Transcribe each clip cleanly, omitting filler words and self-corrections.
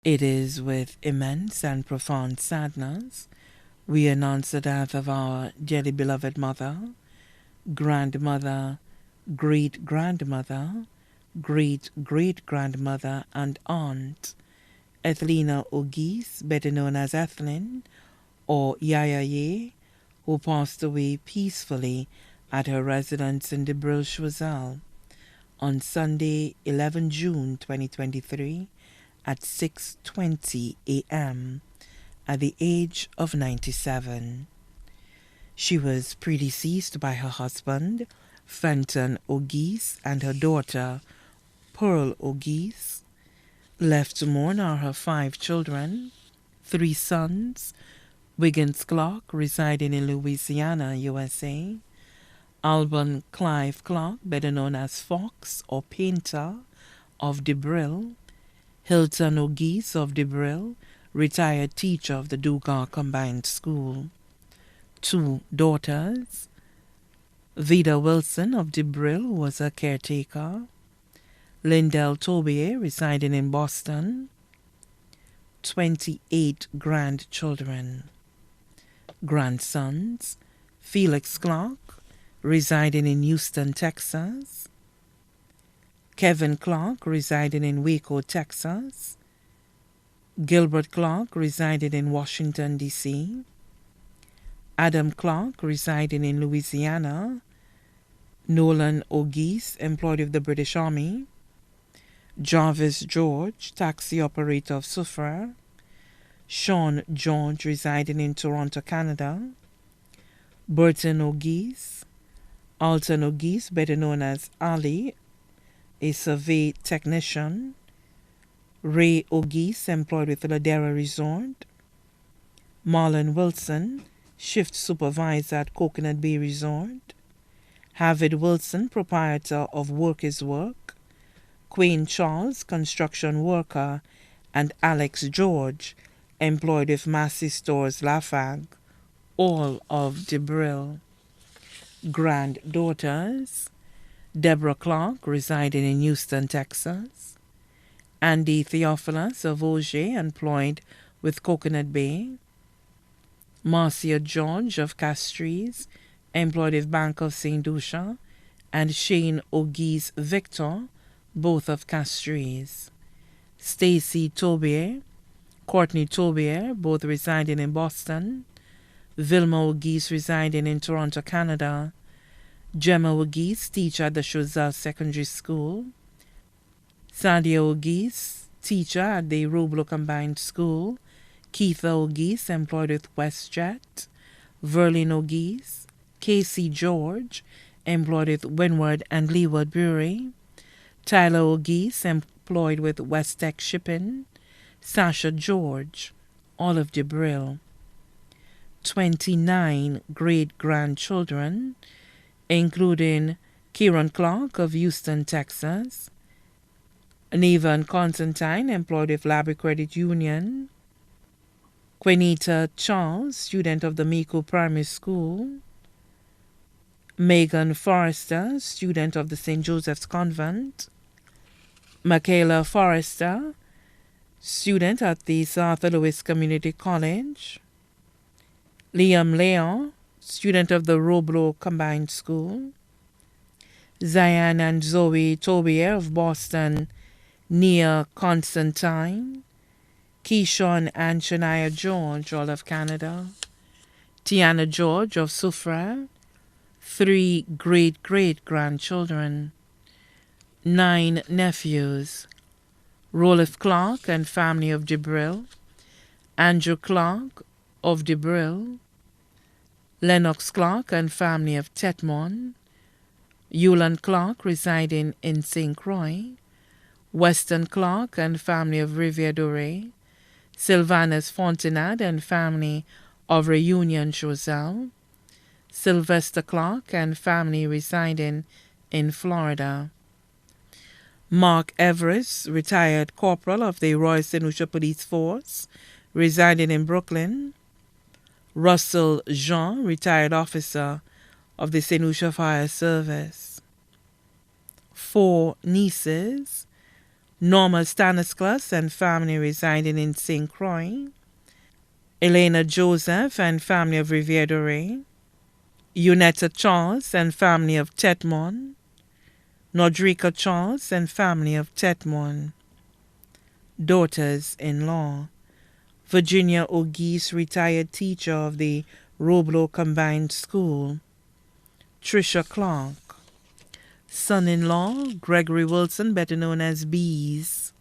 It is with immense and profound sadness we announce the death of our dearly beloved mother, grandmother, great-grandmother, great-great-grandmother, and aunt, Ethelina Auguste, better known as Ethelyn, or Yaya Ye, who passed away peacefully at her residence in de Bril-Choiseul on Sunday, 11 June 2023 at 6:20 a.m. at the age of 97. She was predeceased by her husband, Fenton Auguste, and her daughter, Pearl Auguste. Left to mourn are her 5 children, 3 sons, Wiggins Clark, residing in Louisiana, USA, Alban Clive Clark, better known as Fox or Painter, of de Bril, Hilton Auguste of de Bril, retired teacher of the Dugas Combined School. 2 daughters, Vida Wilson of de Bril, who was a caretaker, Lindell Tobier, residing in Boston, 28 grandchildren. Grandsons, Felix Clark, residing in Houston, Texas, Kevin Clark, residing in Waco, Texas, Gilbert Clark, residing in Washington, D.C., Adam Clark, residing in Louisiana, Nolan Auguste, employed with the British Army, Jarvis George, taxi operator of Soufrière, Sean George, residing in Toronto, Canada, Burton Auguste, Alton Auguste, better known as Ali, a survey technician, Ray Auguste, employed with Ladera Resort, Marlon Wilson, shift supervisor at Coconut Bay Resort, Harvard Wilson, proprietor of Work is Work, Quayne Charles, construction worker, and Alex George, employed with Massey Stores Lafargue, all of de Bril. Granddaughters, Deborah Clark, residing in Houston, Texas, Andy Theophilus of Auger, employed with Coconut Bay, Marcia George of Castries, employed with Bank of St. Lucia, and Shane Auguste Victor, both of Castries. Stacy Tobier, Courtney Tobier, both residing in Boston, Vilma Auguste, residing in Toronto, Canada, Gemma Auguste, teacher at the Choiseul Secondary School, Sadia Auguste, teacher at the Roblo Combined School, Keitha Auguste, employed with WestJet, Verlin Auguste, Casey George, employed with Windward and Leeward Brewery, Tyler Auguste, employed with Westex Shipping, Sasha George, all of de Bril. 29 great-grandchildren, including Kieran Clark of Houston, Texas, Neva and Constantine, employed with Labrie Credit Union, Quenita Charles, student of the Miko Primary School, Megan Forrester, student of the St. Joseph's Convent, Michaela Forrester, student at the South Louis Community College, Liam Leon, student of the Roblo Combined School, Zion and Zoe Tobier of Boston near Constantine, Keyshawn and Shania George, all of Canada, Tiana George of Soufrière, 3 great-great-grandchildren, 9 nephews, Rolf Clark and family of de Bril, Andrew Clark of de Bril, Lennox Clark and family of Tetmon, Yulan Clark residing in St. Croix, Weston Clark and family of Rivière-Doré, Sylvanus Fontenade and family of Reunion Choiseul, Sylvester Clark and family residing in Florida, Mark Everest, retired corporal of the Royal St. Lucia Police Force, residing in Brooklyn, Russell Jean, retired officer of the St. Lucia Fire Service. 4 nieces, Norma Stanislas and family residing in St. Croix, Elena Joseph and family of Riviere, Unetta Charles and family of Tetmon, Nodrica Charles and family of Tetmon. Daughters-in-law: Virginia Auguste, retired teacher of the Roblo Combined School, Trisha Clark. Son-in-law: Gregory Wilson, better known as Bees.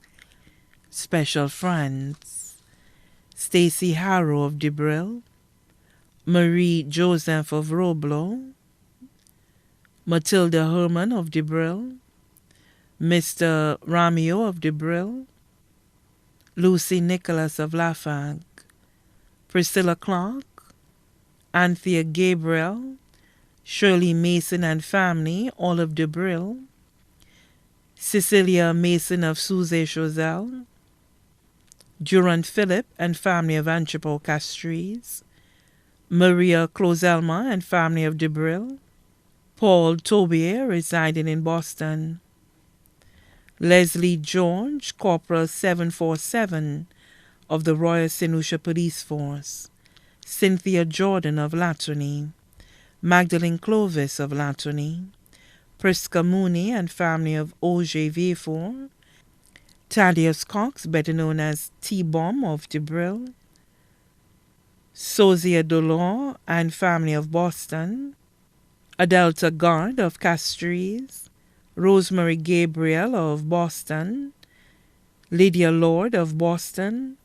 Special friends: Stacy Harrow of DeBrill, Marie Joseph of Roblo, Matilda Herman of DeBrill, Mr. Ramio of DeBrill, Lucy Nicholas of Laffag, Priscilla Clark, Anthea Gabriel, Shirley Mason and family, all of DeBrill, Cecilia Mason of Suze Chazelle, Durant Philip and family of Antipo Castries, Maria Closelma and family of DeBrill, Paul Tobier residing in Boston, Leslie George, Corporal 747 of the Royal St. Lucia Police Force, Cynthia Jordan of Latony, Magdalene Clovis of Latony, Prisca Mooney and family of Auger Vieux, Thaddeus Cox, better known as T-Bomb of DeBrill, Sosia Dolor and family of Boston, Adelta Guard of Castries, Rosemary Gabriel of Boston, Lydia Lord of Boston,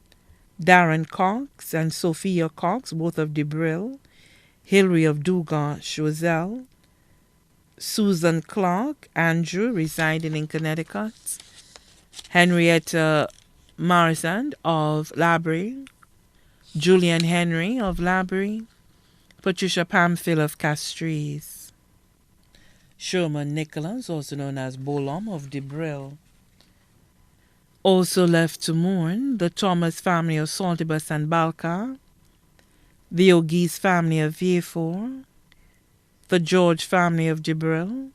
Darren Cox and Sophia Cox, both of DeBrill, Hilary of Dugas Chazelle, Susan Clark, Andrew, residing in Connecticut, Henrietta Marsand of Labrie, Julian Henry of Labrie, Patricia Pamphil of Castries, Sherman Nicholas, also known as Bolom of DeBrill. Also left to mourn, the Thomas family of Saltibus and Balka, the Auguste family of Vieux, the George family of DeBrill,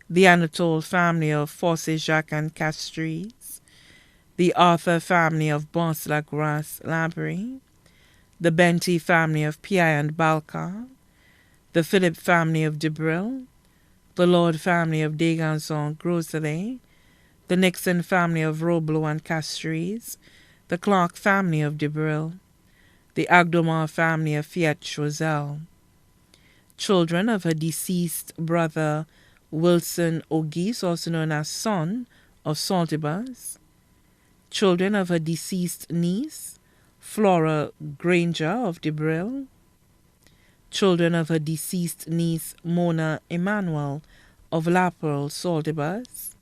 the Anatole family of Fossé-Jacques and Castries, the Arthur family of Bons-Lagras Labrie, the Benty family of Piaille and Balka, the Philip family of DeBrill, the Lord family of Deganson Groselet, the Nixon family of Roblo and Castries, the Clark family of DeBrill, the Agdomar family of Fiat Chazelle. Children of her deceased brother Wilson Auguste, also known as son of Saltibus. Children of her deceased niece Flora Granger of DeBrill. Children of her deceased niece Mona Emmanuel of La Pearl, Saltibus.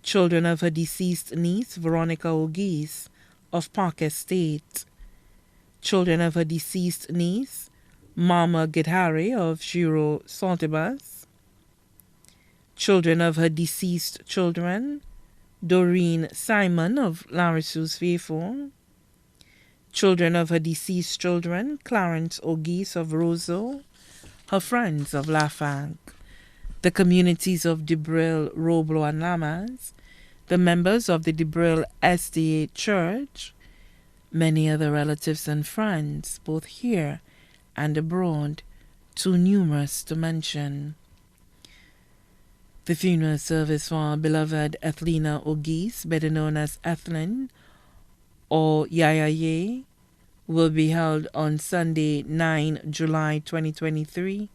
Children of her deceased niece Veronica Auguste of Park Estate. Children of her deceased niece Mama Gidhari of Giro, Saltibus. Children of her deceased children Doreen Simon of Larissus Vieux. Children of her deceased children Clarence Auguste of Roseau, her friends of Laffag, the communities of DeBrill, Roblo and Lamas, the members of the DeBrill SDA Church, many other relatives and friends, both here and abroad, too numerous to mention. The funeral service for our beloved Ethelina Auguste, better known as Ethelyn, or Yaya Ye, will be held on Sunday, 9 July 2023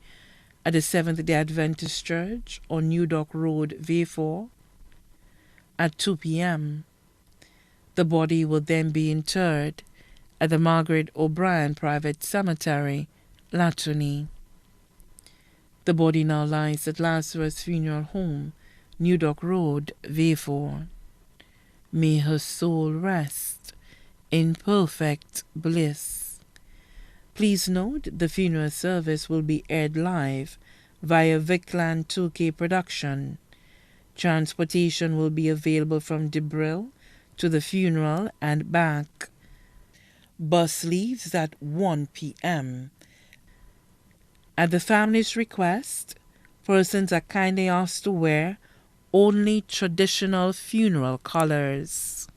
at the Seventh-day Adventist Church on New Dock Road, Vieux, at 2 p.m. The body will then be interred at the Margaret O'Brien Private Cemetery, Latony. The body now lies at Lazarus Funeral Home, New Dock Road, Vieux. May her soul rest in perfect bliss. Please note the funeral service will be aired live via Vicland 2K Production. Transportation will be available from DeBrill to the funeral and back. Bus leaves at 1 p.m. At the family's request, persons are kindly asked to wear only traditional funeral colors.